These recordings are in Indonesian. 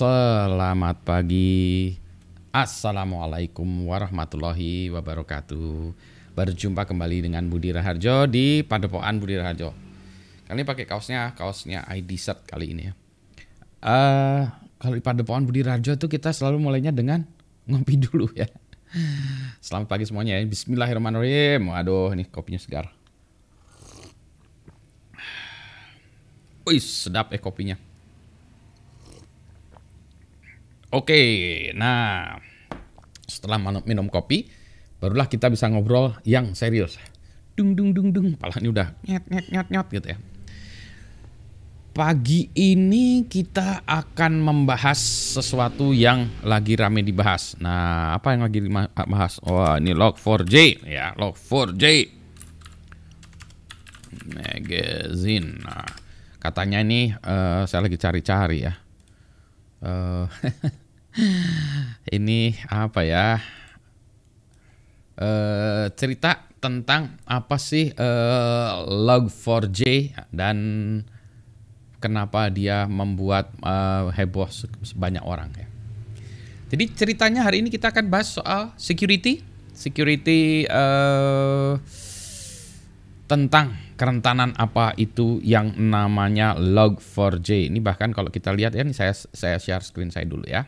Selamat pagi. Assalamualaikum warahmatullahi wabarakatuh. Berjumpa kembali dengan Budi Raharjo di Padepokan Budi Raharjo. Kali ini pakai kaosnya ID Shirt kali ini ya. Kalau di Padepokan Budi Raharjo itu kita selalu mulainya dengan ngopi dulu ya. Selamat pagi semuanya ya. Bismillahirrahmanirrahim. Waduh, ini kopinya segar. Wih, sedap kopinya. Oke, nah setelah minum kopi, barulah kita bisa ngobrol yang serius. Dung, pala ini udah nyot gitu ya. Pagi ini kita akan membahas sesuatu yang lagi rame dibahas. Nah, apa yang lagi dibahas? Wah, ini Log4j ya, Log4j magazine. Nah, katanya ini saya lagi cari-cari ya. Ini apa ya? Cerita tentang apa sih Log4j dan kenapa dia membuat heboh sebanyak orang ya. Jadi ceritanya hari ini kita akan bahas soal security tentang kerentanan apa itu yang namanya Log4j. Ini bahkan kalau kita lihat ya, ini saya share screen saya dulu ya.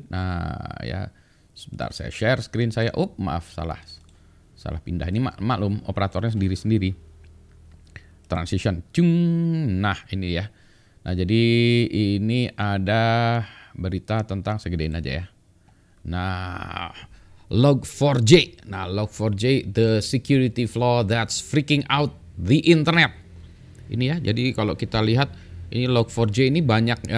Nah ya, sebentar saya share screen saya. Maaf, salah pindah. Ini maklum operatornya sendiri-sendiri. Transition. Nah ini ya. Nah jadi ini ada berita tentang, segedein aja ya. Nah, Log4j. Nah, Log4j, the security flaw that's freaking out the internet. Ini ya, jadi kalau kita lihat ini Log4j ini banyak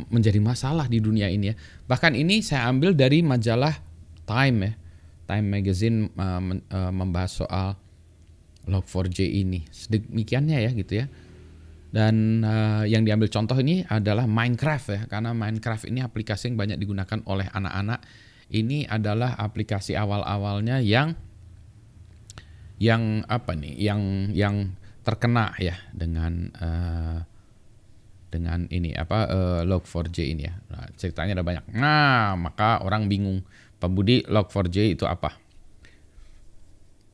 menjadi masalah di dunia ini ya. Bahkan ini saya ambil dari majalah Time ya. Time Magazine membahas soal Log4j ini. Sedemikiannya ya gitu ya. Dan yang diambil contoh ini adalah Minecraft ya. Karena Minecraft ini aplikasi yang banyak digunakan oleh anak-anak. Ini adalah aplikasi awal-awalnya yang apa nih? Yang terkena ya dengan ini apa Log4j ini ya. Nah, ceritanya ada banyak. Nah, maka orang bingung, Pak Budi, Log4j itu apa?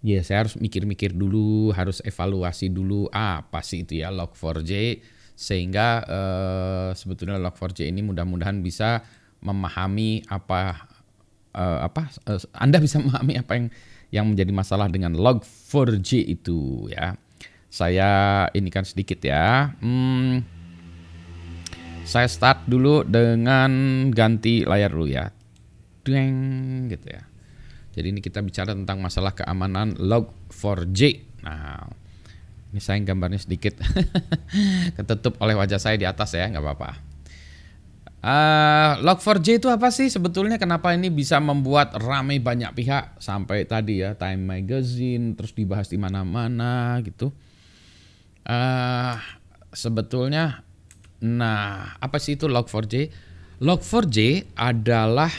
Ya, saya harus mikir-mikir dulu, harus evaluasi dulu apa sih itu ya Log4j, sehingga sebetulnya Log4j ini mudah-mudahan bisa memahami Anda bisa memahami apa yang menjadi masalah dengan Log4j itu ya. Saya ini kan sedikit ya. Saya start dulu dengan ganti layar dulu ya. Deng gitu ya. Jadi ini kita bicara tentang masalah keamanan Log4j. Nah, ini saya gambarnya sedikit ketutup oleh wajah saya di atas ya, nggak apa-apa. Log4j itu apa sih sebetulnya? Kenapa ini bisa membuat ramai banyak pihak sampai tadi ya Time Magazine, terus dibahas di mana-mana gitu. Sebetulnya, nah apa sih itu Log4j? Log4j adalah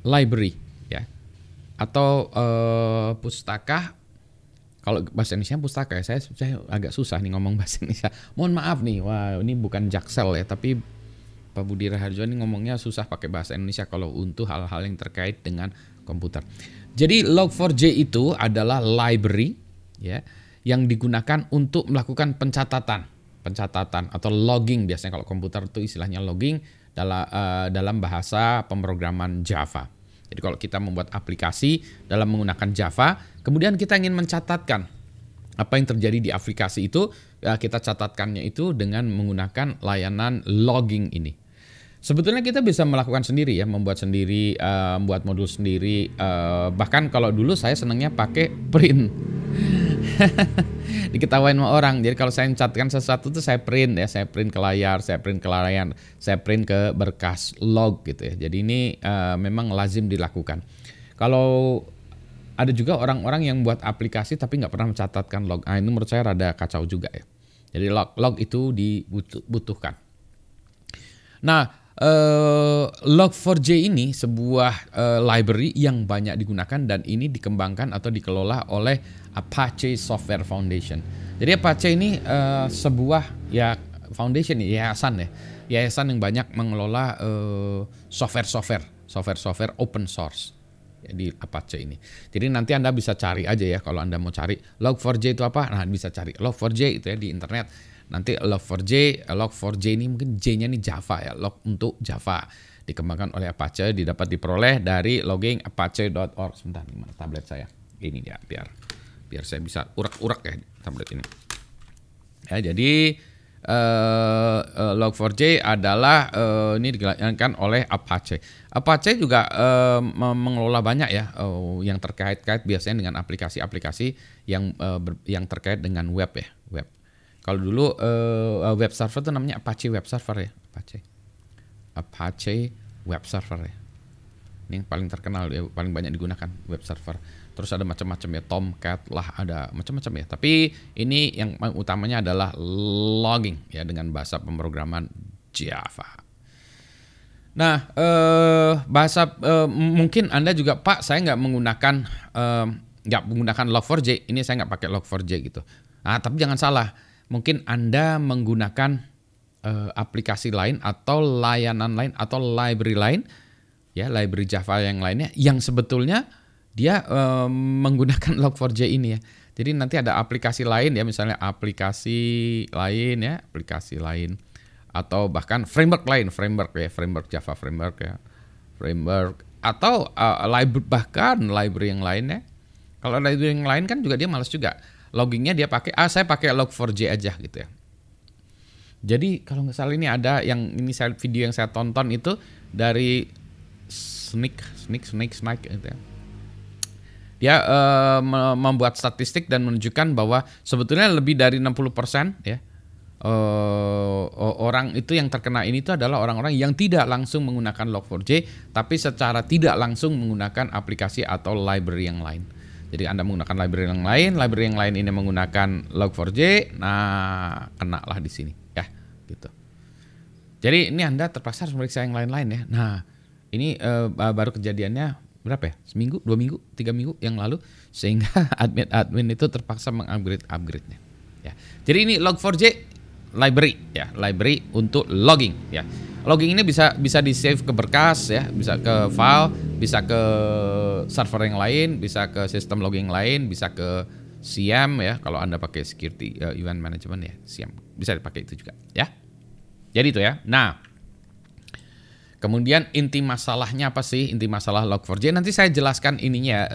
library ya, atau pustaka. Kalau bahasa Indonesia pustaka ya, saya agak susah nih ngomong bahasa Indonesia. Mohon maaf nih, wah ini bukan Jaksel ya, tapi Pak Budi Raharjo ini ngomongnya susah pakai bahasa Indonesia kalau untuk hal-hal yang terkait dengan komputer. Jadi Log4j itu adalah library ya, yang digunakan untuk melakukan pencatatan atau logging. Biasanya kalau komputer itu istilahnya logging dalam bahasa pemrograman Java. Jadi kalau kita membuat aplikasi dalam menggunakan Java, kemudian kita ingin mencatatkan apa yang terjadi di aplikasi itu, kita catatkannya itu dengan menggunakan layanan logging ini. Sebetulnya kita bisa melakukan sendiri ya, membuat sendiri, membuat modul sendiri. Bahkan kalau dulu saya senangnya pakai print. Diketawain sama orang. Jadi kalau saya mencatatkan sesuatu tuh saya print ya, saya print ke layar, saya print ke berkas log gitu ya. Jadi ini memang lazim dilakukan. Kalau ada juga orang-orang yang buat aplikasi tapi nggak pernah mencatatkan log. Ini menurut saya rada kacau juga ya. Jadi log itu dibutuhkan. Nah, Log4j ini sebuah library yang banyak digunakan dan ini dikembangkan atau dikelola oleh Apache Software Foundation. Jadi Apache ini sebuah ya foundation ya, yayasan ya. Yayasan yang banyak mengelola software open source ya, di Apache ini. Jadi nanti Anda bisa cari aja ya, kalau Anda mau cari Log4j itu apa, nah bisa cari Log4j itu ya di internet. Nanti Log4j ini mungkin J-nya nih Java ya, log untuk Java. Dikembangkan oleh Apache, diperoleh dari logging apache.org. Sebentar, di mana tablet saya? Ini dia, biar saya bisa urak-urak ya tablet ini. Ya, jadi Log4j adalah ini dijalankan oleh Apache. Apache juga mengelola banyak ya yang terkait biasanya dengan aplikasi-aplikasi yang terkait dengan web ya, web. Kalau dulu web server itu namanya Apache Web Server ya, Apache Web Server ya. Ini yang paling terkenal ya, paling banyak digunakan web server. Terus ada macam-macam ya, Tomcat lah, ada macam-macam ya. Tapi ini yang utamanya adalah logging ya dengan bahasa pemrograman Java. Nah, mungkin Anda juga, Pak, saya nggak menggunakan Log4j. Ini saya nggak pakai Log4j gitu. Nah, tapi jangan salah. Mungkin Anda menggunakan aplikasi lain atau layanan lain atau library lain, ya library Java yang lainnya, yang sebetulnya dia menggunakan Log4j ini ya. Jadi nanti ada aplikasi lain ya, misalnya aplikasi lain atau bahkan framework Java framework ya, atau library yang lainnya. Kalau library yang lain kan juga dia malas juga. Loggingnya dia pakai, saya pakai Log4j aja gitu ya. Jadi kalau nggak salah ini ada video yang saya tonton itu dari Snake gitu ya. Dia membuat statistik dan menunjukkan bahwa sebetulnya lebih dari 60% ya orang itu yang terkena ini itu adalah orang-orang yang tidak langsung menggunakan Log4j, tapi secara tidak langsung menggunakan aplikasi atau library yang lain. Jadi Anda menggunakan library yang lain ini menggunakan Log4j, nah kenalah di sini ya, gitu. Jadi ini Anda terpaksa harus meriksa yang lain-lain ya. Nah, ini baru kejadiannya berapa ya? Seminggu, 2 minggu, 3 minggu yang lalu, sehingga admin itu terpaksa mengupgrade-nya. Ya. Jadi ini Log4j library untuk logging ya. Logging ini bisa di save ke berkas ya, bisa ke file, bisa ke server yang lain, bisa ke sistem logging lain, bisa ke SIEM ya. Kalau Anda pakai security event management ya, SIEM bisa dipakai itu juga ya. Jadi itu ya. Nah, kemudian inti masalahnya apa sih? Inti masalah Log4j nanti saya jelaskan ininya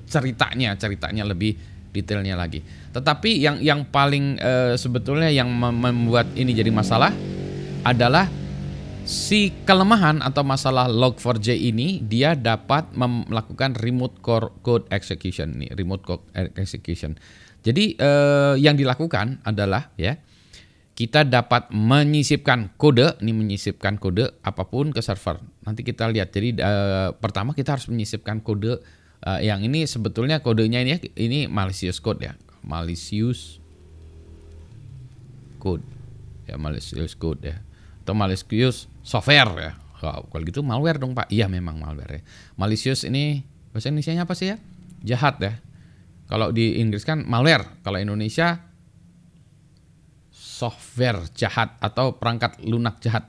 ceritanya lebih detailnya lagi. Tetapi yang paling sebetulnya yang membuat ini jadi masalah adalah si kelemahan atau masalah Log4j ini, dia dapat melakukan remote code execution nih, remote code execution. Jadi yang dilakukan adalah ya, kita dapat menyisipkan kode apapun ke server. Nanti kita lihat. Jadi pertama kita harus menyisipkan kode yang ini sebetulnya kodenya ini malicious code ya, malicious code ya, atau malicious software ya. Kalau gitu malware dong Pak. Iya memang malware ya. Malicious ini bahasa Indonesianya apa sih ya? Jahat ya. Kalau di Inggris kan malware, kalau Indonesia software jahat atau perangkat lunak jahat,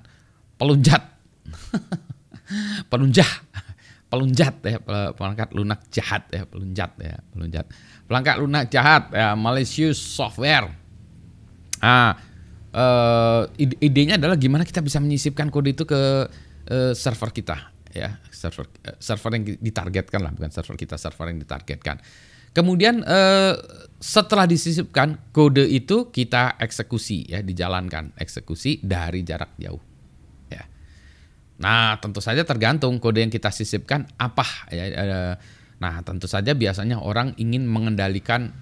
pelunjat. Pelunjat ya, perangkat lunak jahat ya, pelunjat. Perangkat lunak jahat ya, malicious software. Idenya adalah gimana kita bisa menyisipkan kode itu ke server kita ya, server yang ditargetkan lah, bukan server kita, server yang ditargetkan. Kemudian setelah disisipkan kode itu kita eksekusi ya, dijalankan eksekusi dari jarak jauh ya. Nah, tentu saja tergantung kode yang kita sisipkan apa ya. Nah, tentu saja biasanya orang ingin mengendalikan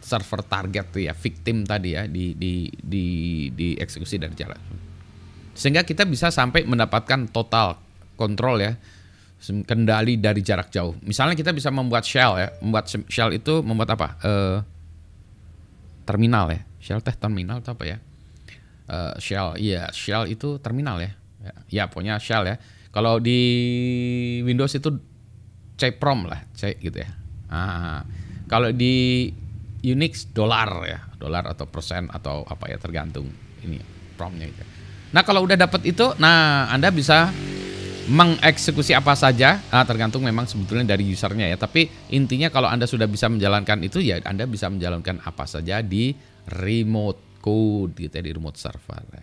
server target tuh ya, victim tadi ya, di eksekusi dari jarak. Sehingga kita bisa sampai mendapatkan total control ya, kendali dari jarak jauh. Misalnya kita bisa membuat shell ya, membuat shell itu membuat apa? Terminal ya, shell terminal atau apa ya? Shell itu terminal ya. Ya pokoknya shell ya. Kalau di Windows itu CPROM lah, C gitu ya. Kalau di Unix dolar ya, dolar atau persen atau apa ya, tergantung ini. prompt-nya gitu. Nah, kalau udah dapat itu, nah Anda bisa mengeksekusi apa saja, tergantung memang sebetulnya dari usernya ya. Tapi intinya kalau Anda sudah bisa menjalankan itu ya Anda bisa menjalankan apa saja di remote code gitu ya, di remote server ya.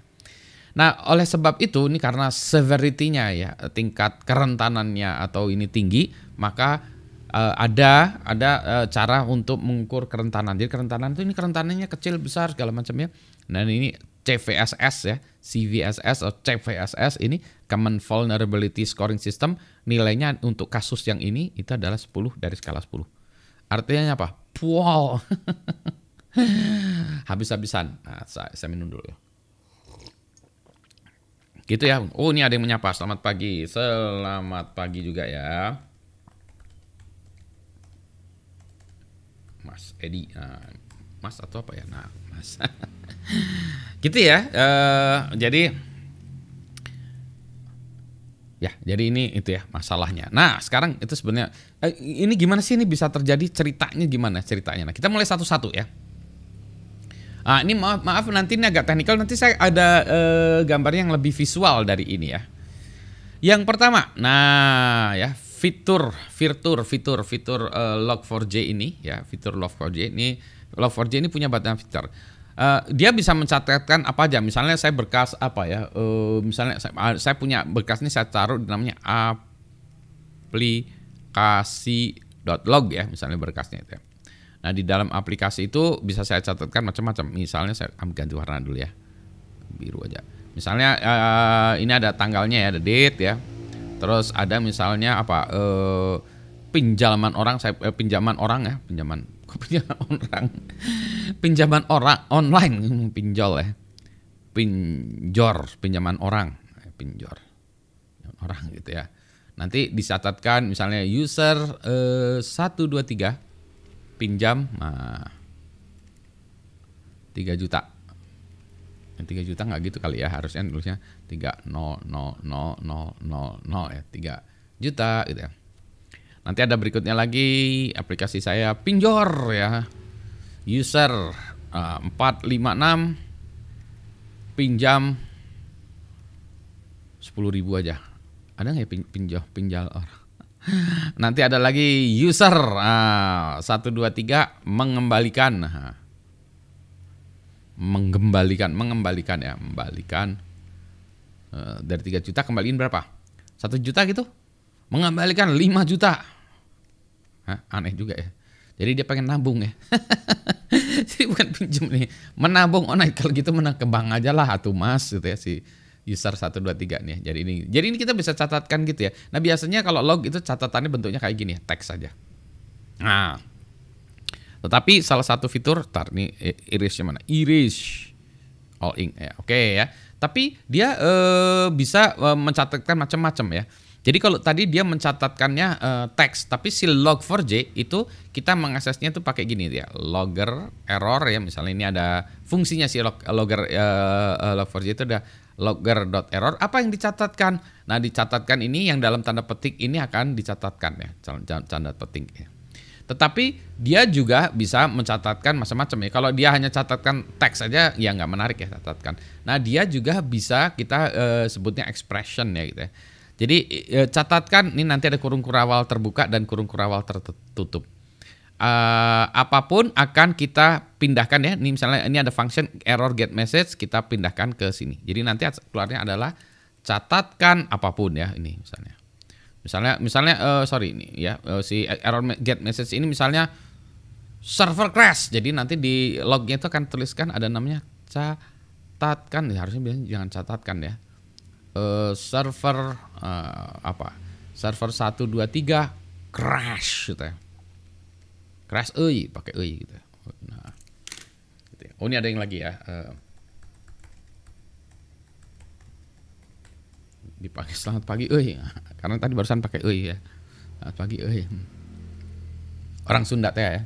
Nah, oleh sebab itu ini karena severity-nya ya, tingkat kerentanannya atau ini tinggi, maka ada cara untuk mengukur kerentanan. Jadi kerentanan itu ini kerentanannya kecil, besar segala macam ya. Nah, ini CVSS ya, CVSS atau CVSS ini Common Vulnerability Scoring System, nilainya untuk kasus yang ini itu adalah 10 dari skala 10. Artinya apa? Wow. Habis-habisan. Nah, saya minum dulu ya. Gitu ya. Oh, ini ada yang menyapa. Selamat pagi. Selamat pagi juga ya. Mas Edi. Nah, Mas atau apa ya? Nah, Mas. Gitu ya. Jadi ini itu ya masalahnya. Nah, sekarang itu sebenarnya ini gimana sih ini bisa terjadi, ceritanya gimana ceritanya. Nah, kita mulai satu-satu ya. Ini maaf nanti ini agak teknikal, nanti saya ada gambarnya yang lebih visual dari ini ya. Yang pertama, nah ya fitur Log4j ini ya, fitur Log4j ini punya banyak fitur. Dia bisa mencatatkan apa aja, misalnya saya berkas apa ya, misalnya saya punya berkas ini saya taruh namanya aplikasi.log ya, misalnya berkasnya itu ya. Nah, di dalam aplikasi itu bisa saya catatkan macam-macam. Misalnya saya ganti warna dulu ya, biru aja. Misalnya ini ada tanggalnya ya, ada date ya. Terus ada misalnya apa, pinjaman orang online, pinjol ya, pinjaman orang gitu ya. Nanti dicatatkan misalnya user 123 pinjam 3 juta. 3 juta nggak gitu kali ya, harusnya tulisnya 3000000 ya, 3 juta gitu ya. Nanti ada berikutnya lagi aplikasi saya pinjor ya. User 456 pinjam 10.000 aja. Ada nggak ya pinjal orang? Nanti ada lagi user 123 mengembalikan dari 3 juta kembaliin berapa? 1 juta gitu? Mengembalikan 5 juta. Aneh juga ya. Jadi dia pengen nabung ya. Jadi bukan pinjam nih, menabung online. Kalau gitu menang ke bank aja lah atuh Mas gitu ya, si user 123 nih. Jadi ini kita bisa catatkan gitu ya. Nah, biasanya kalau log itu catatannya bentuknya kayak gini ya, teks saja. Nah, tetapi salah satu fitur, nih erase mana? Erase all ink ya. Oke ya. Tapi dia bisa mencatatkan macam-macam ya. Jadi kalau tadi dia mencatatkannya teks, tapi si log4j itu kita mengaksesnya itu pakai gini ya, logger error ya. Misalnya ini ada fungsinya si logger log4j itu ada logger.error. Apa yang dicatatkan? Nah, dicatatkan ini yang dalam tanda petik ini akan dicatatkan ya, tanda petik ya. Tetapi dia juga bisa mencatatkan macam-macam ya. Kalau dia hanya catatkan teks saja ya nggak menarik ya catatkan. Nah, dia juga bisa kita sebutnya expression ya gitu ya. Jadi catatkan, ini nanti ada kurung kurawal terbuka dan kurung kurawal tertutup. Apapun akan kita pindahkan ya. Ini misalnya ini ada function error get message, kita pindahkan ke sini. Jadi nanti keluarnya adalah catatkan apapun ya, ini misalnya. Misalnya ini ya, si error get message ini misalnya server crash. Jadi nanti di lognya itu akan tuliskan ada namanya catatkan. Ya, harusnya biasanya jangan catatkan ya. Server server 123 crash gitu ya. Crash pakai gitu. Nah, gitu ya. Oh, ini ada yang lagi ya. Dipakai selamat pagi karena tadi barusan pakai ya. Selamat pagi Orang Sunda teh ya.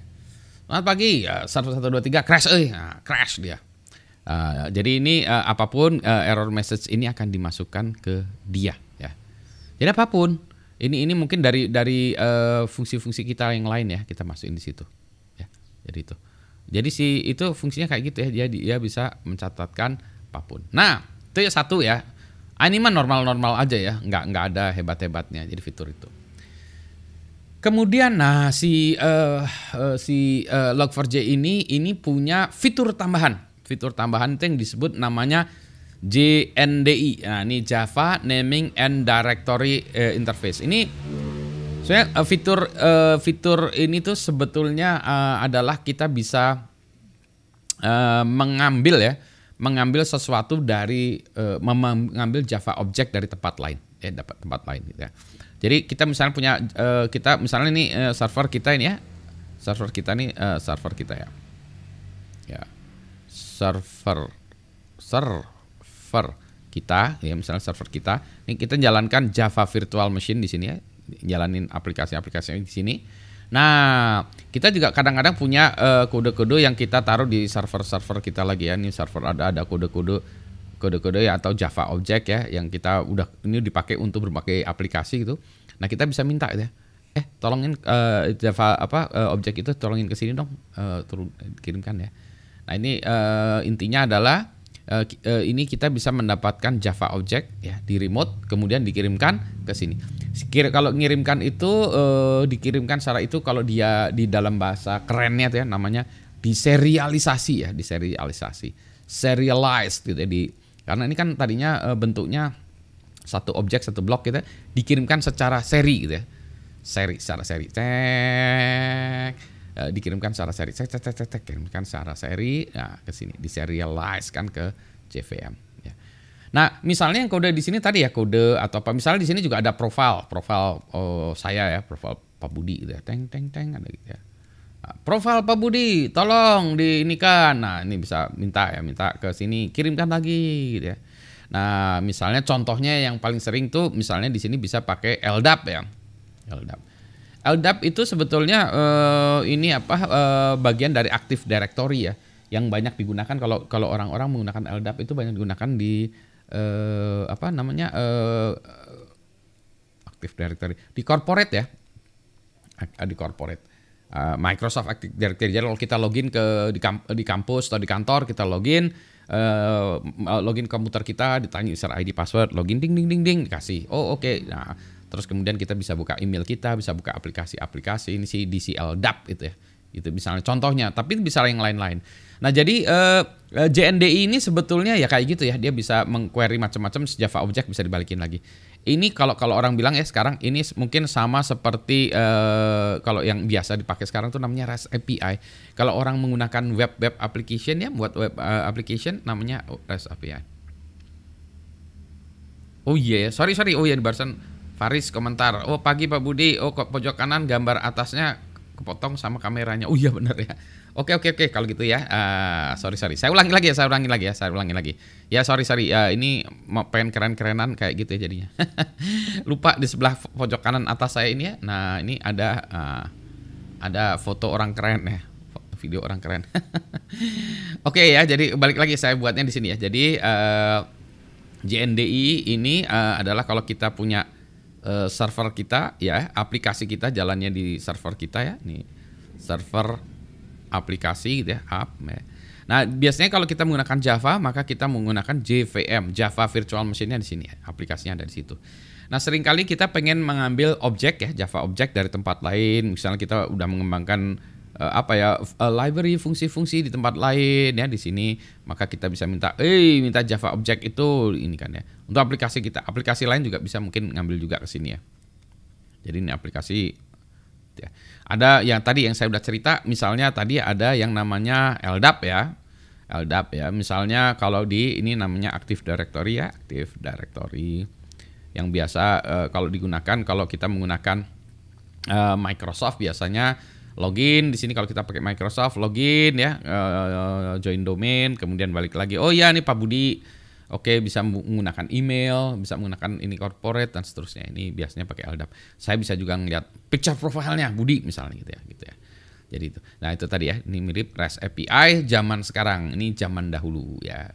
Selamat pagi ya, server 123 crash nah, crash dia. Jadi ini apapun error message ini akan dimasukkan ke dia ya. Jadi apapun ini mungkin dari fungsi-fungsi kita yang lain ya, kita masukin di situ ya. Jadi itu. Jadi itu fungsinya kayak gitu ya. Dia bisa mencatatkan apapun. Nah, itu ya satu ya. Ini mah normal-normal aja ya, nggak ada hebat-hebatnya jadi fitur itu. Kemudian nah si Log4j ini punya fitur tambahan. Fitur tambahan itu yang disebut namanya JNDI. Nah, ini Java Naming and Directory Interface. Ini sebenarnya fitur ini tuh sebetulnya adalah kita bisa mengambil sesuatu dari mengambil Java object dari tempat lain, dapat tempat lain gitu ya. Jadi kita misalnya punya kita misalnya ini server kita ini ya. Server kita nih server kita ya. Ya. Server kita ya, misalnya server kita. Ini kita jalankan Java Virtual Machine di sini ya. Jalanin aplikasi-aplikasi di sini. Nah, kita juga kadang-kadang punya kode-kode yang kita taruh di server-server kita lagi ya. Ini server ada kode-kode ya atau Java object ya yang kita udah ini dipakai untuk berbagai aplikasi gitu. Nah, kita bisa minta ya. Tolongin Java object itu tolongin ke sini dong, turun kirimkan ya. Nah, ini intinya adalah ini kita bisa mendapatkan Java object ya di remote kemudian dikirimkan ke sini. Kalau ngirimkan itu dikirimkan secara itu kalau dia di dalam bahasa kerennya tuh ya namanya diserialisasi ya, serialized gitu ya karena ini kan tadinya bentuknya satu objek satu blok gitu ya, dikirimkan secara seri gitu ya. Secara seri. Dikirimkan secara seri. Kirimkan secara seri ke sini, diserialize kan ke JVM ya. Nah, misalnya yang kode di sini tadi ya kode atau apa, misalnya di sini juga ada profil saya ya, profil Pak Budi gitu ya. Teng ada gitu ya. Nah, profil Pak Budi tolong diinikan. Nah, ini bisa minta ke sini, kirimkan lagi gitu ya. Nah, misalnya contohnya yang paling sering tuh misalnya di sini bisa pakai LDAP ya. LDAP itu sebetulnya bagian dari Active Directory ya, yang banyak digunakan kalau orang-orang menggunakan LDAP itu banyak digunakan di Active Directory di corporate ya, di corporate Microsoft Active Directory. Jadi kalau kita login di kampus atau di kantor, kita login komputer kita, ditanya user ID password, login ding dikasih. Oh oke. Nah, terus kemudian kita bisa buka email kita, bisa buka aplikasi-aplikasi ini si DCL-DAP itu ya. Itu misalnya contohnya, tapi bisa yang lain-lain. Nah, jadi JNDI ini sebetulnya ya kayak gitu ya, dia bisa mengquery macam-macam, Java object bisa dibalikin lagi. Ini kalau orang bilang ya sekarang ini mungkin sama seperti kalau yang biasa dipakai sekarang tuh namanya REST API. Kalau orang menggunakan web application ya, buat web application namanya REST API. Oh iya, sorry. Oh iya, barusan Faris komentar. Oh pagi Pak Budi. Oh kok pojok kanan gambar atasnya kepotong sama kameranya. Oh iya benar ya. Oke. Kalau gitu ya. Sorry. Saya ulangi lagi ya. Ya sorry. Ini pengen keren-kerenan kayak gitu ya jadinya. Lupa di sebelah pojok kanan atas saya ini ya. Nah ini ada foto orang keren ya. Video orang keren. Oke ya. Jadi balik lagi saya buatnya di sini ya. Jadi JNDI ini adalah kalau kita punya server kita ya, aplikasi kita jalannya di server kita ya, nih server aplikasi gitu ya, app ya. Nah biasanya kalau kita menggunakan Java maka kita menggunakan JVM, Java Virtual Machine-nya di sini ya, aplikasinya ada di situ. Nah seringkali kita pengen mengambil objek ya, Java objek dari tempat lain, misalnya kita udah mengembangkan library fungsi-fungsi di tempat lain ya di sini, maka kita bisa minta Java object itu ini kan ya. Untuk aplikasi lain juga bisa mungkin ngambil juga ke sini ya. Jadi ini aplikasi ya. Ada yang tadi yang saya udah cerita, misalnya tadi ada yang namanya LDAP ya. Misalnya kalau di ini namanya Active Directory ya, Active Directory yang biasa kalau digunakan kalau kita menggunakan Microsoft biasanya login di sini. Kalau kita pakai Microsoft login ya, join domain, kemudian balik lagi. Oh ya, ini Pak Budi. Oke, bisa menggunakan email, bisa menggunakan ini corporate dan seterusnya. Ini biasanya pakai LDAP. Saya bisa juga ngeliat picture profile-nya Budi misalnya gitu ya. Jadi itu. Nah, itu tadi ya. Ini mirip REST API zaman sekarang. Ini zaman dahulu ya.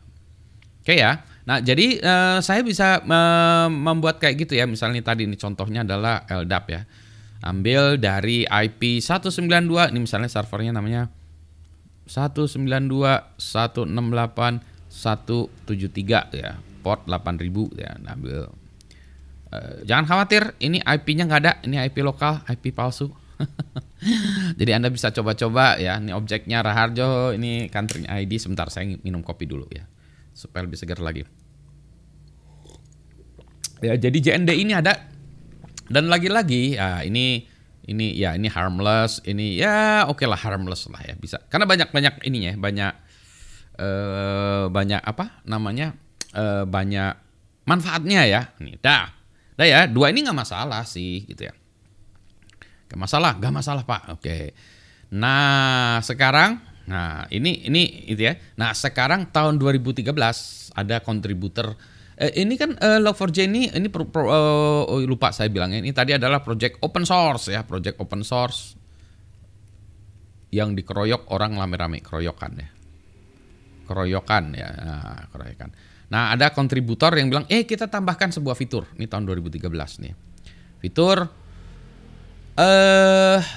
Oke ya. Nah, jadi saya bisa membuat kayak gitu ya. Misalnya tadi ini contohnya adalah LDAP ya. Ambil dari IP 192, ini misalnya servernya namanya 192.168.1.1 173 ya, port 8000 ya, ambil. Jangan khawatir, ini IP-nya nggak ada, ini IP lokal, IP palsu. Jadi Anda bisa coba-coba ya, ini objeknya Raharjo, ini country ID. Sebentar saya minum kopi dulu ya, supaya lebih segar lagi. Ya, jadi JND ini ada, dan lagi-lagi ya ini ya ini harmless, ini ya oke lah, harmless lah ya, bisa. Karena banyak ininya, banyak apa namanya, banyak manfaatnya ya. Nih dah ya, 2 ini nggak masalah sih gitu ya. Gak masalah Pak. Oke. Nah sekarang, ini itu ya. Nah sekarang tahun 2013 ada kontributor. Ini kan Log4j ini lupa saya bilangnya. Ini tadi adalah project open source ya, project open source yang dikeroyok orang rame-rame, keroyokan ya. Nah, ada kontributor yang bilang, kita tambahkan sebuah fitur. Ini tahun 2013 nih. Fitur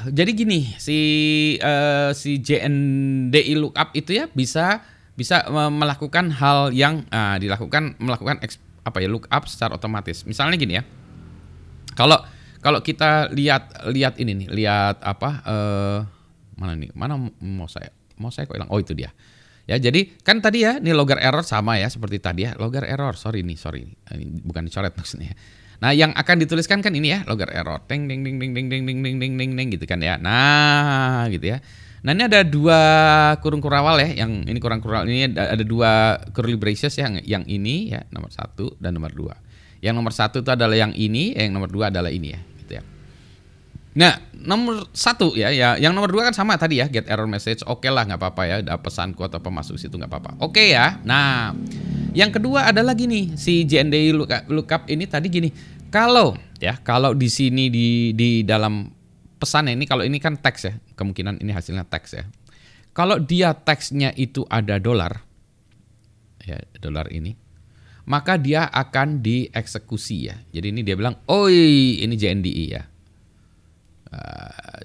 jadi gini, si JNDI lookup itu ya bisa melakukan hal yang melakukan lookup secara otomatis. Misalnya gini ya. Kalau kita lihat ini nih, lihat apa mana nih? Mana mau saya kok hilang. Oh, itu dia. Ya, jadi kan tadi ya, ini logger error sama ya seperti tadi ya. Logger error, sorry. Ini bukan dicoret maksudnya. Nah, yang akan dituliskan kan ini ya, logger error. Ding ding ding ding ding ding ding ding ding ding ding gitu kan ya. Nah, gitu ya. Nah, ini ada 2 kurung kurawal ya, yang ini kurang kurawal ini ada 2 curly braces yang ini ya, nomor 1 dan nomor 2. Yang nomor 1 itu adalah yang ini, yang nomor 2 adalah ini ya, gitu ya. Nah, nomor 1 ya, yang nomor 2 kan sama tadi ya, get error message, oke lah, nggak apa-apa ya, ada pesanku atau apa masuk situ nggak apa-apa. Oke ya. Nah, yang kedua adalah gini, si JNDI lookup ini tadi gini, kalau di sini di dalam pesan ini, kalau ini kan teks ya, kemungkinan ini hasilnya teks ya. Kalau dia teksnya itu ada dolar, ya dolar ini, maka dia akan dieksekusi ya. Jadi ini dia bilang, oi ini JNDI ya.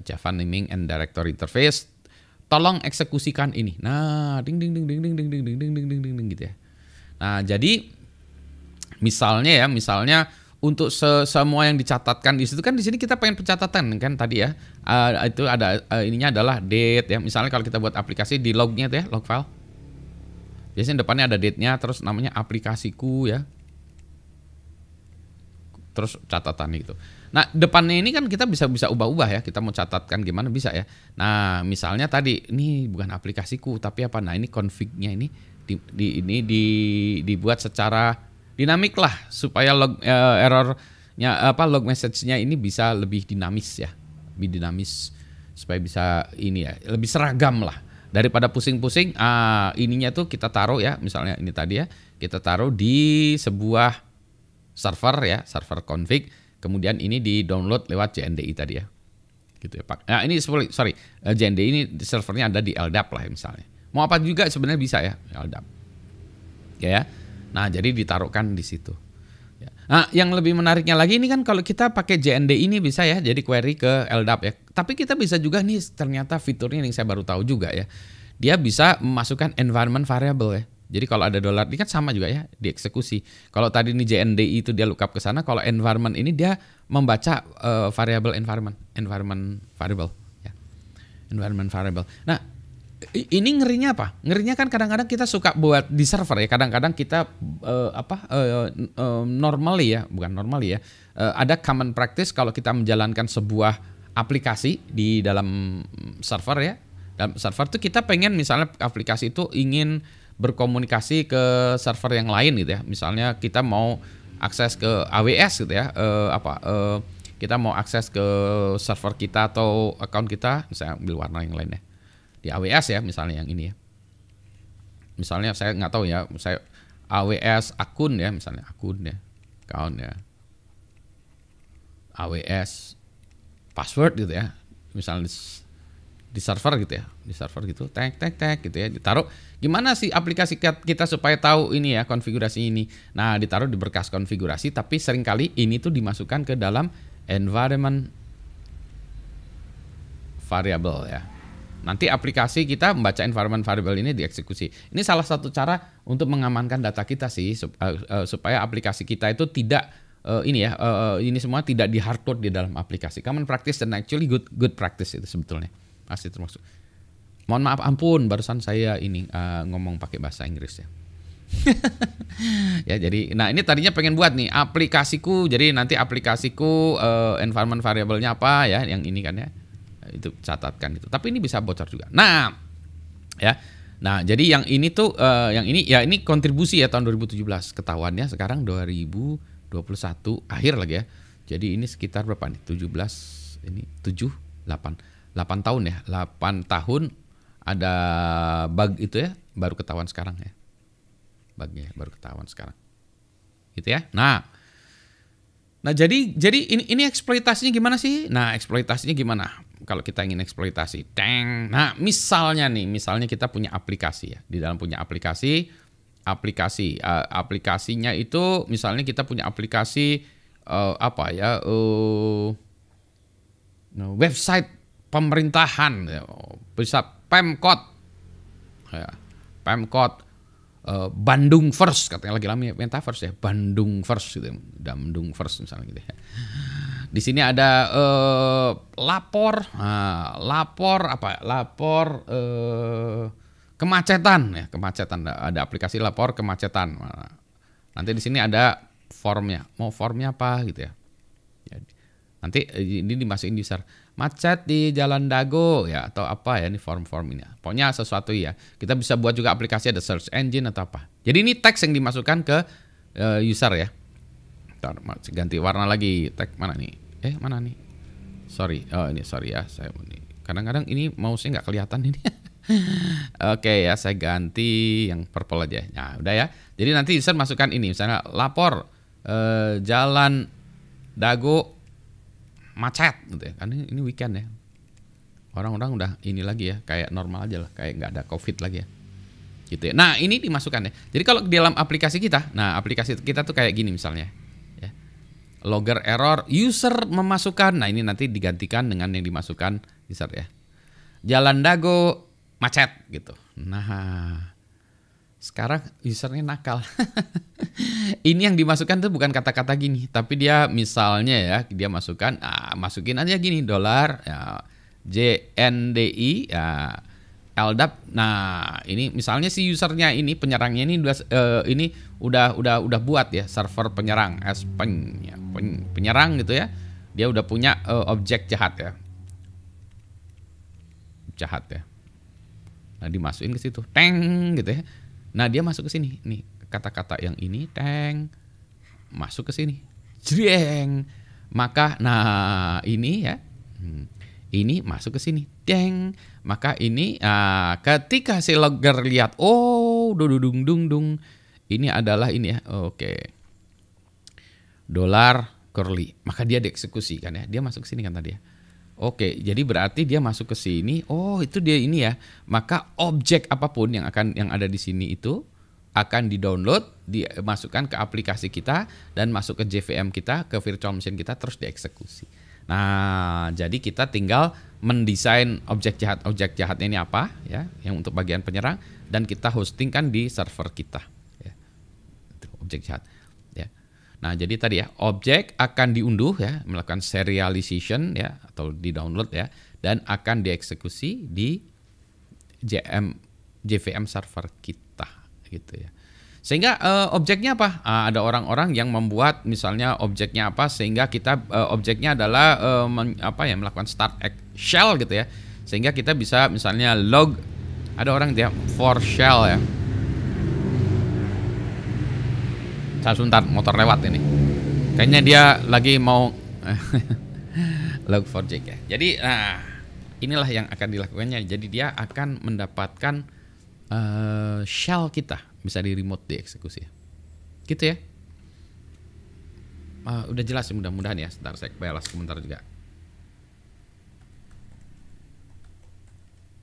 Java naming and directory interface, tolong eksekusikan ini. Nah, ding ding ding ding ding ding ding ding ding ding ding gitu ya. Nah, jadi misalnya untuk semua yang dicatatkan di situ kan, di sini kita pengen pencatatan kan tadi ya. Itu ada ininya adalah date ya. Misalnya kalau kita buat aplikasi di lognya tuh ya, log file. Biasanya depannya ada date-nya, terus namanya aplikasiku ya. Terus catatan gitu. Nah, depannya ini kan kita bisa ubah-ubah ya. Kita mau catatkan gimana bisa ya. Nah, misalnya tadi ini bukan aplikasiku tapi apa? Nah, ini config-nya ini dibuat secara dinamik lah supaya errornya log message-nya ini bisa lebih dinamis ya. Lebih dinamis supaya bisa ini ya, lebih seragam lah. Daripada pusing-pusing, ininya tuh kita taruh ya, misalnya ini tadi ya, kita taruh di sebuah server ya, server config. Kemudian ini di-download lewat JNDI tadi ya. Gitu ya, Pak. Nah, ini sorry, JNDI ini servernya ada di LDAP lah ya, misalnya. Mau apa juga sebenarnya bisa ya, LDAP. Ya. Nah, jadi ditaruhkan di situ. Ya. Nah, yang lebih menariknya lagi ini kan kalau kita pakai JNDI ini bisa ya, jadi query ke LDAP ya. Tapi kita bisa juga nih, ternyata fiturnya yang saya baru tahu juga ya. Dia bisa memasukkan environment variable ya. Jadi kalau ada dolar ini kan sama juga ya, dieksekusi. Kalau tadi ini JNDI itu dia lookup ke sana, kalau environment ini dia membaca variable environment variable ya. Environment variable. Nah, ini ngerinya apa? Ngerinya kan kadang-kadang kita suka buat di server ya. Kadang-kadang kita normally ya, bukan normally ya. Ada common practice kalau kita menjalankan sebuah aplikasi di dalam server ya. Dalam server itu kita pengen misalnya aplikasi itu ingin berkomunikasi ke server yang lain gitu ya. Misalnya kita mau akses ke AWS gitu ya. Kita mau akses ke server kita atau account kita. Saya ambil warna yang lain ya. Di AWS ya misalnya yang ini ya. Misalnya saya nggak tahu ya. Saya AWS akun ya misalnya. Akun ya. Account ya. AWS password gitu ya. Misalnya di server gitu ya, di server gitu, tag gitu ya, ditaruh. Gimana sih aplikasi kita supaya tahu ini ya konfigurasi ini? Nah, ditaruh di berkas konfigurasi, tapi seringkali ini tuh dimasukkan ke dalam environment variable ya. nanti aplikasi kita membaca environment variable ini dieksekusi. Ini salah satu cara untuk mengamankan data kita sih, supaya aplikasi kita itu tidak ini semua tidak di hardcode di dalam aplikasi. Common practice dan actually good practice itu sebetulnya masih termasuk. Mohon maaf, ampun, barusan saya ini ngomong pakai bahasa Inggris ya. Ya, jadi nah ini tadinya pengen buat nih aplikasiku, jadi nanti aplikasiku environment variable-nya apa ya, yang ini kan ya, itu catatkan gitu. Tapi ini bisa bocor juga. Nah ya, nah jadi yang ini tuh yang ini ya, ini kontribusi ya tahun 2017, ketahuannya sekarang 2021 akhir lagi ya. Jadi ini sekitar berapa nih, 17 ini 7 8 tahun ya, 8 tahun ada bug itu ya, baru ketahuan sekarang ya. Bugnya baru ketahuan sekarang, gitu ya. Nah jadi ini eksploitasinya gimana sih? Nah eksploitasinya gimana? Kalau kita ingin eksploitasi, nah misalnya kita punya aplikasi ya, di dalam punya aplikasinya itu misalnya kita punya aplikasi website pemerintahan, bisa Pemkot, ya, Pemkot. Bandung First, katanya lagi lama metaverse ya, Bandung First gitu, Bandung First misalnya gitu ya. Di sini ada lapor kemacetan ya, ada aplikasi lapor kemacetan. Nanti di sini ada formnya, mau formnya apa gitu ya. Nanti ini dimasukin user, macet di Jalan Dago ya, atau apa ya, ini form ini. Pokoknya sesuatu ya. Kita bisa buat juga aplikasi ada search engine atau apa. Jadi ini teks yang dimasukkan ke user ya. Ntar ganti warna lagi, tag mana nih? Mana nih? Sorry ya, saya ini. Kadang-kadang ini mouse-nya nggak kelihatan ini. Oke ya, saya ganti yang purple aja. Nah udah ya. Jadi nanti user masukkan ini, misalnya lapor Jalan Dago macet gitu ya, karena ini weekend ya, orang-orang udah ini lagi ya, kayak normal aja lah, kayak nggak ada covid lagi ya, gitu ya. Nah ini dimasukkan ya. Jadi kalau di dalam aplikasi kita, nah aplikasi kita tuh kayak gini misalnya ya, logger error user memasukkan, nah ini nanti digantikan dengan yang dimasukkan user ya, Jalan Dago macet gitu. Nah sekarang usernya nakal. Ini yang dimasukkan tuh bukan kata-kata gini, tapi dia misalnya ya, dia masukin aja gini, dolar ya, JNDI ya, LDAP. Nah ini misalnya si usernya ini, penyerangnya ini udah buat ya server penyerang, penyerang gitu ya. Dia udah punya objek jahat ya. Nah dimasukin ke situ, teng gitu ya. Nah dia masuk ke sini, nih kata-kata yang ini, teng, masuk ke sini, jreng. Maka nah ini ya, ini masuk ke sini, deng. Maka ini ketika si logger lihat, oh, dung, ini adalah ini ya, oke, dolar curly, maka dia dieksekusi kan ya, dia masuk ke sini kan tadi ya. Oke, jadi berarti dia masuk ke sini. Oh, itu dia ini ya. Maka objek apapun yang ada di sini itu akan di-download, dimasukkan ke aplikasi kita dan masuk ke JVM kita, ke virtual machine kita, terus dieksekusi. Nah, jadi kita tinggal mendesain objek jahatnya ini apa ya, yang untuk bagian penyerang, dan kita hostingkan di server kita ya. Itu objek jahat. Nah, jadi tadi ya, objek akan diunduh ya, melakukan serialization ya, atau di-download ya, dan akan dieksekusi di JVM server kita gitu ya. Sehingga objeknya apa? Ada orang-orang yang membuat misalnya objeknya apa, sehingga kita objeknya adalah melakukan start shell gitu ya. Sehingga kita bisa misalnya log, ada orang dia for shell ya. Sebentar, motor lewat ini. Kayaknya dia lagi mau log4j ya. Jadi inilah yang akan dilakukannya. Jadi dia akan mendapatkan shell kita, bisa di remote dieksekusi. Gitu ya. Udah jelas ya, mudah-mudahan ya. Sebentar saya balas komentar juga.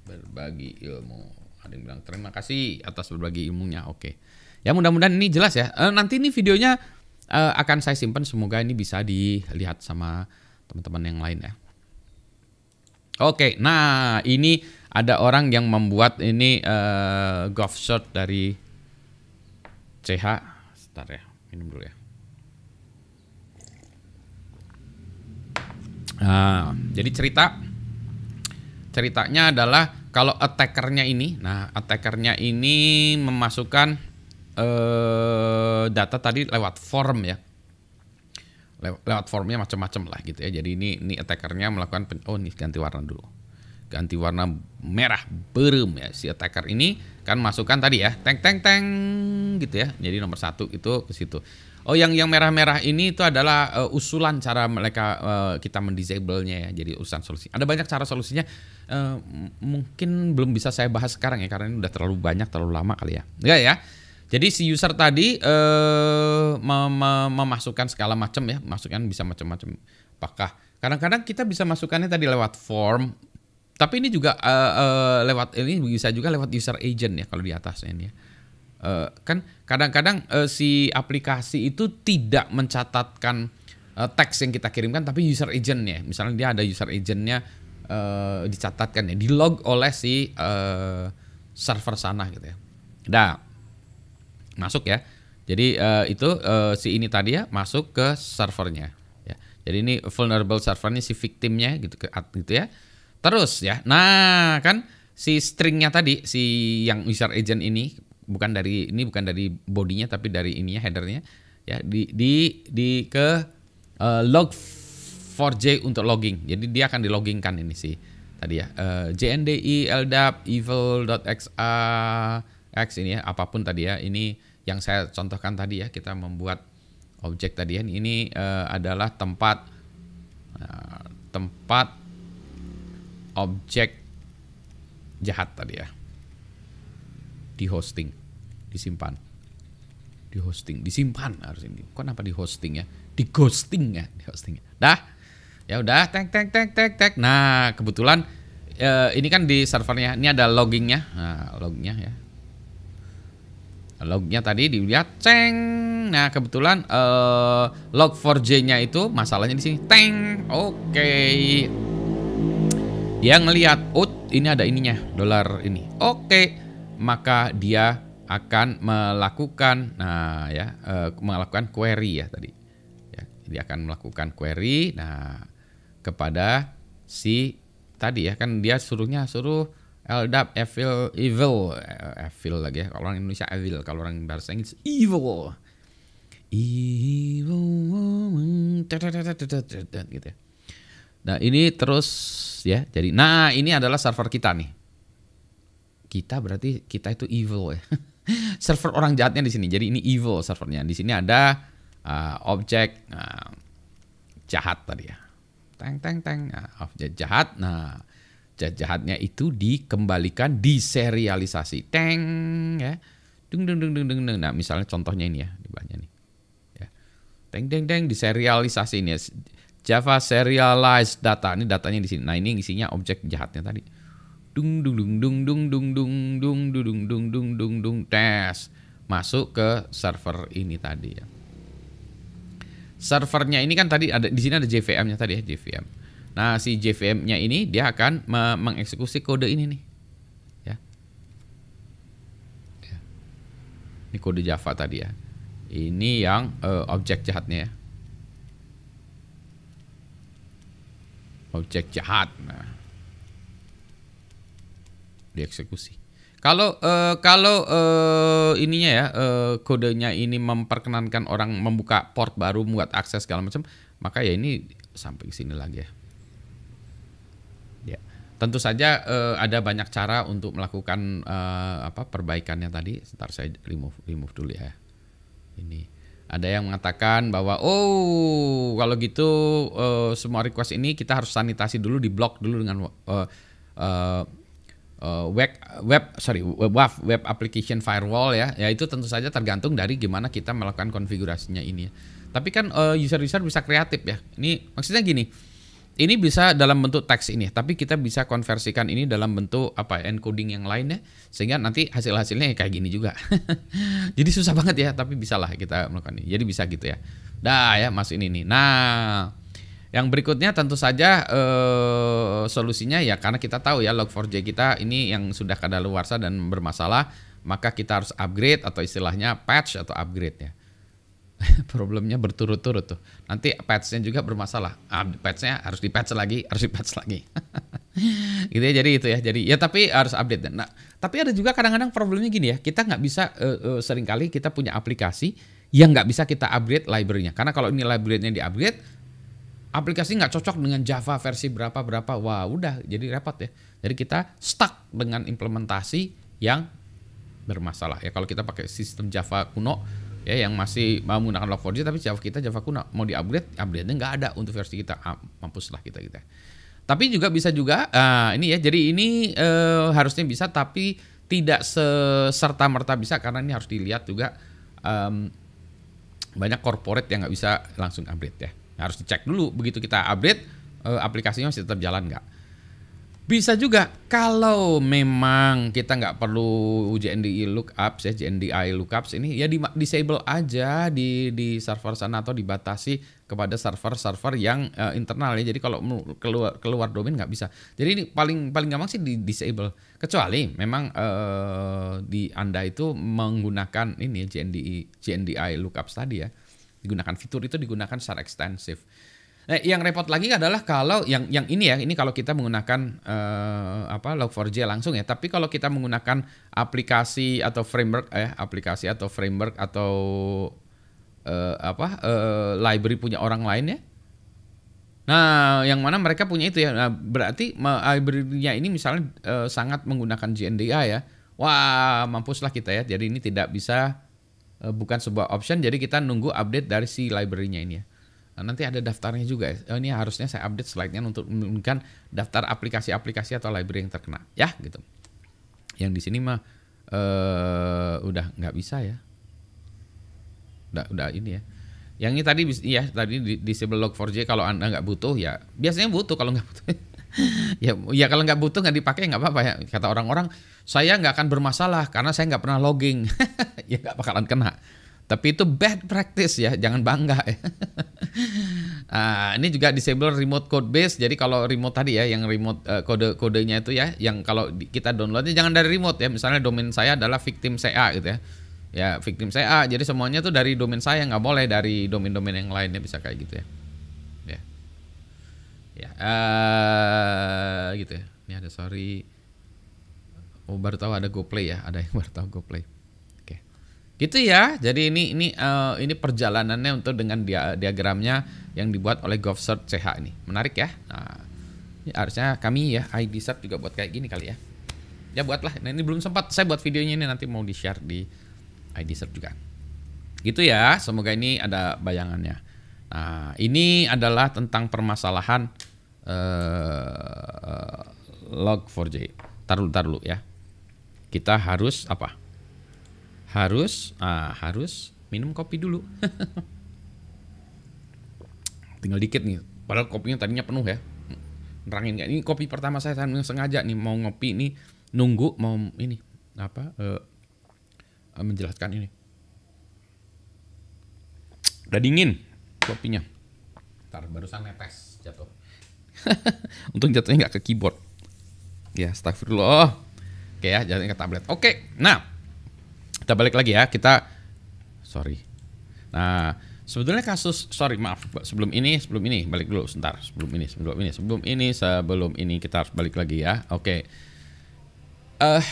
Berbagi ilmu. Ada yang bilang terima kasih atas berbagi ilmunya. Oke. Ya mudah-mudahan ini jelas ya. Nanti ini videonya akan saya simpan, semoga ini bisa dilihat sama teman-teman yang lain ya. Oke, nah ini ada orang yang membuat ini golf shot dari CH. Sebentar ya, minum dulu ya. Nah, jadi ceritanya adalah kalau attackernya ini memasukkan data tadi lewat form ya, lewat formnya macam-macam lah gitu ya. Jadi ini attackernya melakukan ini ganti warna dulu, ganti warna merah berem ya. Si attacker ini kan masukkan tadi ya, teng gitu ya. Jadi nomor 1 itu ke situ. Oh, yang merah-merah ini itu adalah usulan cara mereka kita mendisable-nya ya. Jadi urusan solusi. Ada banyak cara solusinya. Mungkin belum bisa saya bahas sekarang ya karena ini udah terlalu banyak, terlalu lama kali ya. Enggak ya. Jadi si user tadi memasukkan segala macam ya, masukkan bisa macam-macam. Apakah kadang-kadang kita bisa masukkannya tadi lewat form, tapi ini juga lewat ini bisa juga lewat user agent ya kalau di atasnya ini ya. Kan kadang-kadang si aplikasi itu tidak mencatatkan teks yang kita kirimkan, tapi user agentnya, misalnya dia ada user agentnya dicatatkan ya, di log oleh si server sana gitu ya. Nah, masuk ya. Jadi itu si ini tadi ya masuk ke servernya. Ya. Jadi ini vulnerable servernya si victimnya gitu ya. Terus ya, nah kan si stringnya tadi si yang user agent ini bukan dari bodinya tapi dari ininya headernya ya di ke log4j untuk logging. Jadi dia akan diloggingkan ini sih tadi ya jndi ldap evil.xax ini ya apapun tadi ya. Ini yang saya contohkan tadi ya, kita membuat objek tadi ya. Ini adalah tempat objek jahat tadi ya. Di hosting, disimpan, disimpan harus ini. Kenapa di hosting ya? Di ghosting ya, di hosting. Dah, ya udah, tek. Nah kebetulan ini kan di servernya, ini ada loggingnya, nah lognya ya. Lognya tadi dilihat, ceng. Nah kebetulan log4j-nya itu masalahnya di sini, teng. Oke. Dia ngelihat, ini ada ininya, dolar ini. Oke. Maka dia akan melakukan melakukan query ya tadi. Ya, dia akan melakukan query kepada si tadi ya, kan dia suruh ldap evil lagi ya. Kalau orang Indonesia evil, kalau orang bahasa Inggris evil gitu ya. Nah, ini terus ya. Jadi ini adalah server kita nih. Kita berarti kita itu evil ya. Server orang jahatnya di sini. Jadi ini evil servernya. Di sini ada objek jahat tadi ya. Teng. Objek jahat. Nah, jahatnya itu dikembalikan diserialisasi. Teng ya. Dung. Nah, misalnya contohnya ini ya, di bawahnya nih. Ya. Teng diserialisasi ini ya. Java serialized data. Ini datanya di sini. Nah, ini isinya objek jahatnya tadi. Dung tes masuk ke server ini tadi ya. Servernya ini kan tadi ada di sini ada JVM-nya tadi ya, JVM. Nah, si JVM-nya ini dia akan mengeksekusi kode ini nih. Ya. Ini kode Java tadi ya. Ini yang objek jahatnya ya. Objek jahat. Nah, dieksekusi. Kalau ininya ya kodenya ini memperkenankan orang membuka port baru, membuat akses segala macam, maka ya ini sampai ke sini lagi ya. Ya, tentu saja ada banyak cara untuk melakukan perbaikannya tadi. Sebentar saya remove dulu ya. Ini ada yang mengatakan bahwa kalau gitu semua request ini kita harus sanitasi dulu, diblok dulu dengan web application firewall ya. Ya itu tentu saja tergantung dari gimana kita melakukan konfigurasinya ini ya. Tapi kan user bisa kreatif ya. Ini maksudnya gini. Ini bisa dalam bentuk teks ini, tapi kita bisa konversikan ini dalam bentuk encoding yang lain ya, sehingga nanti hasilnya kayak gini juga. Jadi susah banget ya, tapi bisalah kita melakukan ini. Jadi bisa gitu ya. Dah ya, Mas ini nih. Nah, Yang berikutnya tentu saja solusinya ya karena kita tahu ya Log4j kita ini yang sudah kadaluarsa dan bermasalah, maka kita harus upgrade atau istilahnya patch atau upgrade ya. Problemnya berturut-turut tuh. Nanti patch-nya juga bermasalah. Patch-nya harus di-patch lagi, harus di-patch lagi. Gitu ya, jadi itu ya. Jadi ya tapi harus update. Nah, tapi ada juga kadang-kadang problemnya gini ya. Kita nggak bisa seringkali kita punya aplikasi yang nggak bisa kita upgrade library-nya. Karena kalau ini library-nya di-upgrade, aplikasi nggak cocok dengan Java versi berapa. Wah, udah jadi repot ya. Jadi kita stuck dengan implementasi yang bermasalah. Ya kalau kita pakai sistem Java kuno ya yang masih mau menggunakan Log4j tapi Java kita Java kuno, mau di-upgrade, upgrade-nya nggak ada untuk versi kita. Mampuslah kita. Tapi juga bisa juga ini ya. Jadi ini harusnya bisa tapi tidak serta-merta bisa karena ini harus dilihat juga banyak corporate yang nggak bisa langsung upgrade ya. Harus dicek dulu begitu kita upgrade aplikasinya masih tetap jalan nggak. Bisa juga kalau memang kita nggak perlu JNDI lookups ya, JNDI lookups ini ya disable aja di server sana atau dibatasi kepada server-server yang internal ya. Jadi kalau keluar domain nggak bisa. Jadi ini paling gampang sih di disable. Kecuali memang di Anda itu menggunakan ini JNDI lookups tadi ya. Digunakan fitur itu digunakan secara ekstensif. Nah, yang repot lagi adalah kalau yang ini ya, ini kalau kita menggunakan Log4j langsung ya. Tapi kalau kita menggunakan aplikasi atau framework atau library punya orang lain ya. Nah, yang mana mereka punya itu ya. Nah, berarti library-nya ini misalnya sangat menggunakan JNDI ya. Wah, mampuslah kita ya. Jadi ini tidak bisa bukan sebuah option. Jadi kita nunggu update dari si library-nya ini ya. Nah, nanti ada daftarnya juga ya. Ini harusnya saya update slide-nya untuk menunjukkan daftar aplikasi-aplikasi atau library yang terkena. Ya gitu. Yang di sini mah udah nggak bisa ya. Udah ini ya. Yang ini tadi disable Log4j kalau Anda nggak butuh ya. Biasanya butuh kalau nggak butuh. ya kalau nggak butuh nggak dipakai nggak apa-apa ya. Kata orang-orang saya nggak akan bermasalah karena saya nggak pernah logging. Ya nggak bakalan kena. Tapi itu bad practice ya, jangan bangga ya. Ini juga disable remote code base. Jadi kalau remote tadi ya, yang remote kode-kodenya itu ya, yang kalau kita downloadnya jangan dari remote ya. Misalnya domain saya adalah victim CA gitu ya. Ya victim CA. Jadi semuanya tuh dari domain saya, nggak boleh dari domain-domain yang lainnya, bisa kayak gitu ya. Gitu ya. Ini ada sorry. Oh baru tahu ada GoPlay ya. Ada yang baru tahu GoPlay. Gitu ya. Jadi ini perjalanannya untuk dengan diagramnya yang dibuat oleh GovCert CH ini. Menarik ya. Nah, ini harusnya kami ya ID Cert juga buat kayak gini kali ya. Ya buatlah. Nah, ini belum sempat saya buat videonya ini, nanti mau di-share di ID Cert juga. Gitu ya. Semoga ini ada bayangannya. Nah, ini adalah tentang permasalahan Log4j. Tar dulu ya. Kita harus apa? Harus minum kopi dulu. Tinggal dikit nih. Padahal kopinya tadinya penuh ya. Nerangin nggak? Ini kopi pertama saya sengaja nih mau ngopi nih, nunggu mau ini menjelaskan ini. Udah dingin kopinya. Ntar barusan netes jatuh. Untung jatuhnya nggak ke keyboard. Ya astagfirullah. Oke ya, jatuhnya ke tablet. Oke, nah. Kita balik lagi ya, Nah, sebetulnya sebelum ini balik dulu sebentar. Sebelum ini kita harus balik lagi ya. Oke.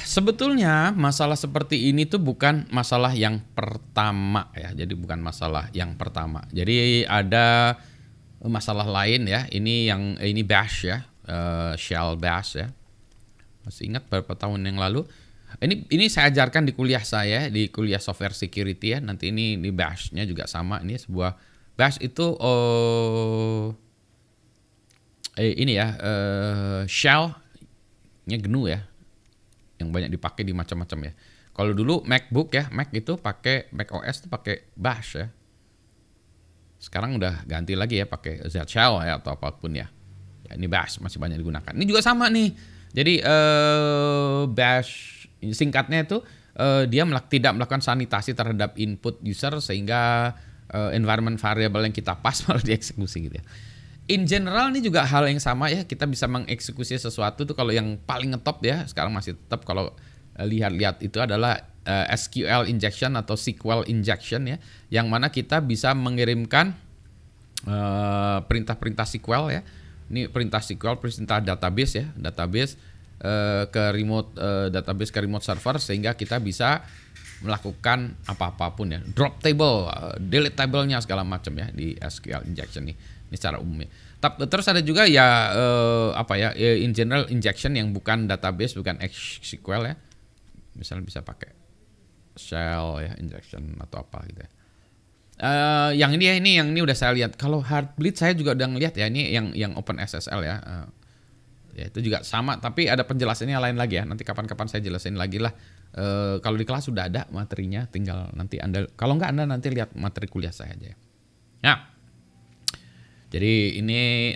Sebetulnya masalah seperti ini tuh bukan masalah yang pertama ya. Jadi bukan masalah yang pertama. Jadi ada masalah lain ya. Ini bash ya, shell bash ya. Masih ingat beberapa tahun yang lalu? Ini saya ajarkan di kuliah saya, di kuliah software security ya. Nanti ini di bash-nya juga sama. Ini sebuah bash itu shell-nya GNU ya, yang banyak dipakai di macam-macam ya. Kalau dulu MacBook ya, Mac itu pakai Mac OS itu pakai bash ya. Sekarang udah ganti lagi ya pakai Z shell ya atau apapun ya. Ya ini bash masih banyak digunakan. Ini juga sama nih. Jadi bash singkatnya itu dia tidak melakukan sanitasi terhadap input user sehingga environment variable yang kita pas malah dieksekusi gitu ya. In general ini juga hal yang sama ya, kita bisa mengeksekusi sesuatu tuh kalau yang paling ngetop ya, sekarang masih tetap kalau lihat-lihat itu adalah SQL injection atau SQL injection ya, yang mana kita bisa mengirimkan perintah-perintah SQL ya. Ini perintah SQL, perintah database ya, database ke remote database ke remote server sehingga kita bisa melakukan apa-apapun ya, drop table, delete table-nya segala macam ya di SQL injection nih. Ini secara umum ya. Terus ada juga ya in general injection yang bukan database, bukan SQL ya. Misalnya bisa pakai shell ya injection atau apa gitu ya. Yang ini udah saya lihat. Kalau Heartbleed saya juga udah ngeliat ya, ini yang OpenSSL ya. Ya itu juga sama, tapi ada penjelasannya lain lagi ya. Nanti kapan-kapan saya jelasin lagi lah. Kalau di kelas sudah ada materinya, tinggal nanti Anda, kalau nggak Anda nanti lihat materi kuliah saya aja ya. Nah, jadi ini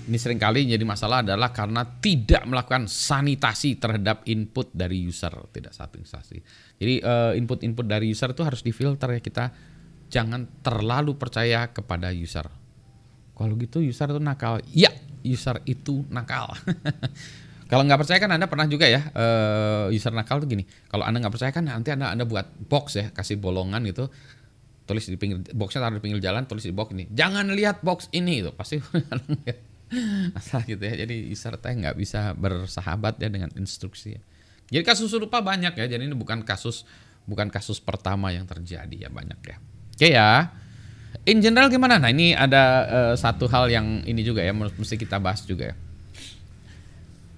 seringkali jadi masalah adalah karena tidak melakukan sanitasi terhadap input dari user, tidak sanitasi. Jadi input-input dari user itu harus difilter ya, kita jangan terlalu percaya kepada user. Kalau gitu user itu nakal. Ya, user itu nakal. Kalau nggak percaya kan Anda pernah juga ya, user nakal tuh gini. Kalau Anda nggak percaya kan nanti Anda buat box ya, kasih bolongan gitu. Tulis di pinggir boxnya, taruh di pinggir jalan, tulis di box ini, jangan lihat box ini, itu pasti asal gitu ya. Jadi user teh nggak bisa bersahabat ya dengan instruksi ya. Jadi kasus serupa banyak ya. Jadi ini bukan kasus pertama yang terjadi ya, banyak ya. Oke ya. In general gimana? Nah ini ada satu hal yang ini juga ya, mesti kita bahas juga ya.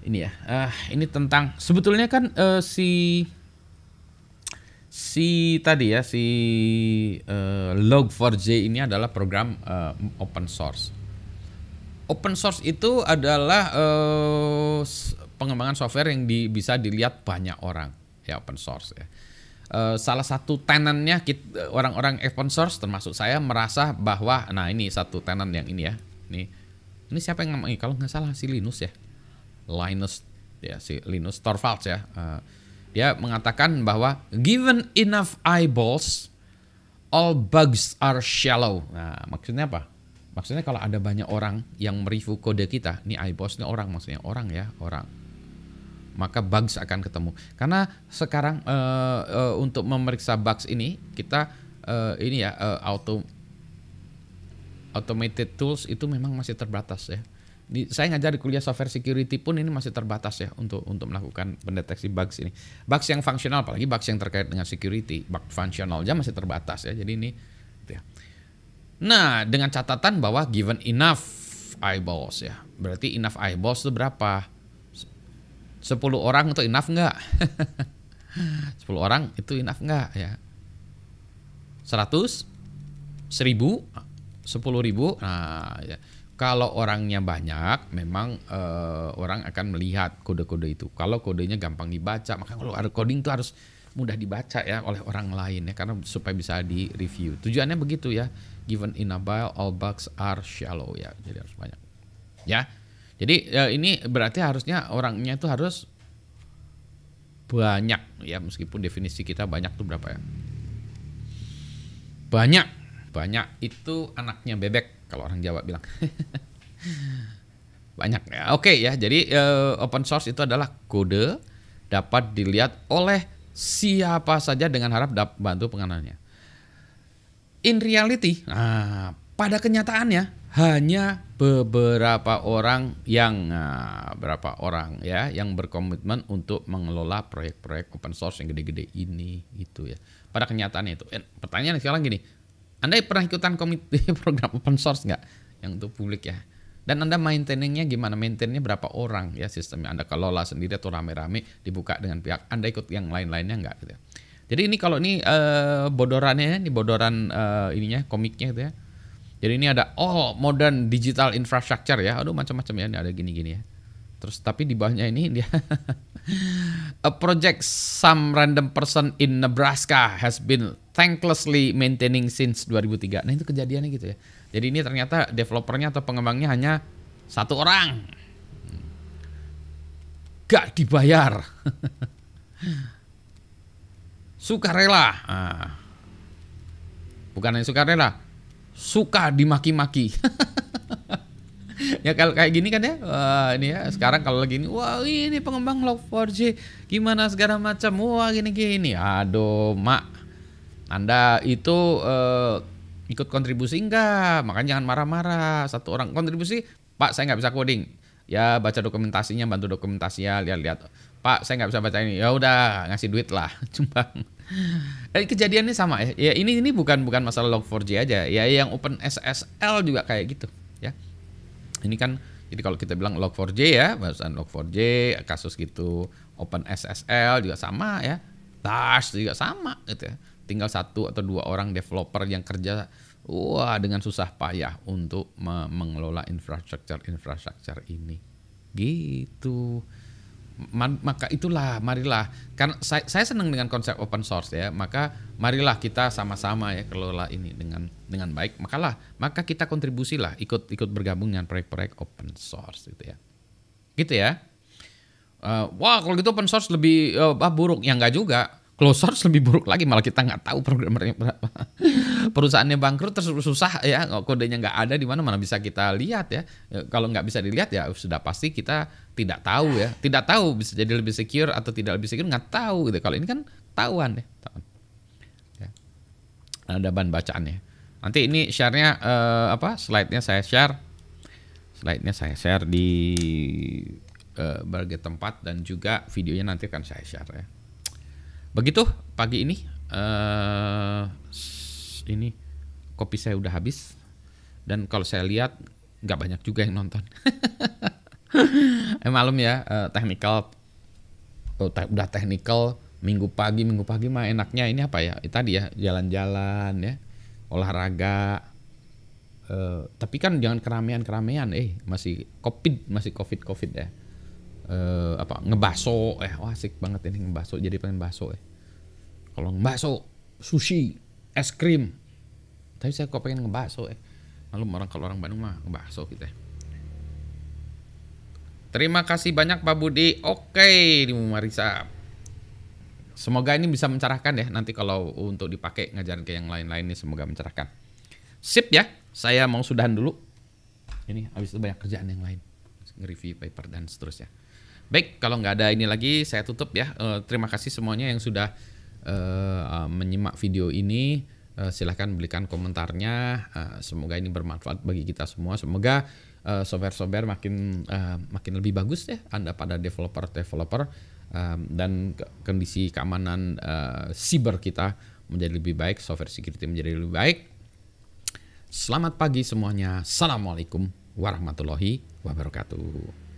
Ini ya. Ini tentang sebetulnya kan Log4j ini adalah program open source. Open source itu adalah pengembangan software yang bisa dilihat banyak orang ya, open source ya. Salah satu tenantnya orang-orang open source termasuk saya merasa bahwa ini satu tenant yang ini ya. Ini siapa yang ngomong? Kalau nggak salah si Linus ya. Si Linus Torvalds ya. Dia mengatakan bahwa given enough eyeballs, all bugs are shallow. Nah, maksudnya apa? Maksudnya kalau ada banyak orang yang mereview kode kita, ini eyeballs ini orang, maksudnya orang ya, orang. Maka bugs akan ketemu. Karena sekarang untuk memeriksa bugs ini kita automated tools itu memang masih terbatas ya. Saya ngajar di kuliah software security pun ini masih terbatas ya untuk melakukan pendeteksi bugs ini. Bugs yang fungsional, apalagi bugs yang terkait dengan security, bug fungsional aja masih terbatas ya. Jadi ini gitu ya. Nah, dengan catatan bahwa given enough eyeballs ya. Berarti enough eyeballs itu berapa? 10 orang itu enough enggak? 10 orang itu enough enggak ya? 100? 1000? 10.000? Nah, ya. Kalau orangnya banyak, memang orang akan melihat kode-kode itu. Kalau kodenya gampang dibaca, maka kalau ada coding itu harus mudah dibaca ya oleh orang lain ya, karena supaya bisa di-review. Tujuannya begitu ya. Given in a while, all bugs are shallow ya. Jadi harus banyak. Ya. Jadi ini berarti harusnya orangnya itu harus banyak ya, meskipun definisi kita banyak itu berapa ya? Banyak itu anaknya bebek kalau orang Jawa bilang. Banyak ya. Oke ya. Jadi open source itu adalah kode dapat dilihat oleh siapa saja dengan harap dapat bantu pengenalnya. In reality, pada kenyataannya hanya beberapa orang yang berkomitmen untuk mengelola proyek-proyek open source yang gede-gede ini gitu ya. Pada kenyataannya itu. Pertanyaan sekarang gini, Anda pernah ikutan komite program open source nggak yang untuk publik ya? Dan Anda maintainingnya gimana? Maintainnya berapa orang ya sistemnya? Anda kelola sendiri atau rame-rame dibuka dengan pihak? Anda ikut yang lain-lainnya nggak gitu ya? Jadi ini kalau ini bodorannya, ini bodoran ininya komiknya gitu ya. Jadi ini ada all modern digital infrastructure ya. Aduh macam-macam ya, ini ada gini-gini ya. Terus tapi di bawahnya ini dia a project some random person in Nebraska has been thanklessly maintaining since 2003. Nah itu kejadiannya gitu ya. Jadi ini ternyata developernya atau pengembangnya hanya satu orang. Gak dibayar. Sukarela. Bukan hanya sukarela, suka dimaki-maki. Ya kalau kayak gini kan ya, wah, ini ya sekarang kalau lagi ini, wah ini pengembang Log4j gimana segala macam, wah gini-gini. Aduh, Mak, Anda itu ikut kontribusi enggak? Makanya jangan marah-marah. Satu orang kontribusi, Pak saya nggak bisa coding. Ya baca dokumentasinya, bantu dokumentasinya, lihat-lihat. Pak saya nggak bisa baca ini. Ya udah ngasih duit lah, cumbang. Kejadiannya sama ya. Ya ini bukan masalah Log4j aja. Ya yang OpenSSL juga kayak gitu. Ya. Ini kan jadi kalau kita bilang Log4j ya, bahasan Log4j kasus gitu. OpenSSL juga sama ya. Bash juga sama gitu ya. Tinggal 1 atau 2 orang developer yang kerja dengan susah payah untuk mengelola infrastruktur ini. Gitu. Maka itulah, marilah, karena saya senang dengan konsep open source ya, maka marilah kita sama-sama ya kelola ini dengan baik. Maka kita kontribusilah, ikut bergabung dengan proyek-proyek open source gitu ya. Gitu ya. Wah kalau gitu open source lebih buruk, ya enggak juga. Closed source lebih buruk lagi, malah kita nggak tahu programmernya berapa. Perusahaannya bangkrut terus susah ya, kodenya nggak ada di mana bisa kita lihat ya. Kalau nggak bisa dilihat ya sudah pasti kita tidak tahu ya. Tidak tahu bisa jadi lebih secure atau tidak lebih secure, nggak tahu gitu. Kalau ini kan tahuan ya. Ada bahan bacaannya. Nanti ini share-nya slide-nya saya share. Slide-nya saya share di berbagai tempat dan juga videonya nanti akan saya share ya. Begitu pagi ini, ini kopi saya udah habis dan kalau saya lihat nggak banyak juga yang nonton. Malam ya, udah technical. Minggu pagi mah enaknya ini apa ya? Tadi ya jalan-jalan ya, olahraga. Tapi kan jangan keramaian, masih covid ya. Ngebaso wah asik banget ini ngebaso, jadi pengen baso kalau ngebaso sushi es krim, tapi saya kok pengen ngebaso malu kalau orang Bandung mah ngebaso gitu ya. Terima kasih banyak Pak Budi. Oke di Marisa, semoga ini bisa mencerahkan ya, nanti kalau untuk dipakai ngajarin ke yang lain-lain nih, semoga mencerahkan. Sip ya, saya mau sudahan dulu ini, habis itu banyak kerjaan yang lain, nge-review paper dan seterusnya. Baik, kalau nggak ada ini lagi, saya tutup ya. Terima kasih semuanya yang sudah menyimak video ini. Silahkan berikan komentarnya. Semoga ini bermanfaat bagi kita semua. Semoga software makin lebih bagus ya. Anda pada developer dan kondisi keamanan siber kita menjadi lebih baik. Software security menjadi lebih baik. Selamat pagi semuanya. Assalamualaikum warahmatullahi wabarakatuh.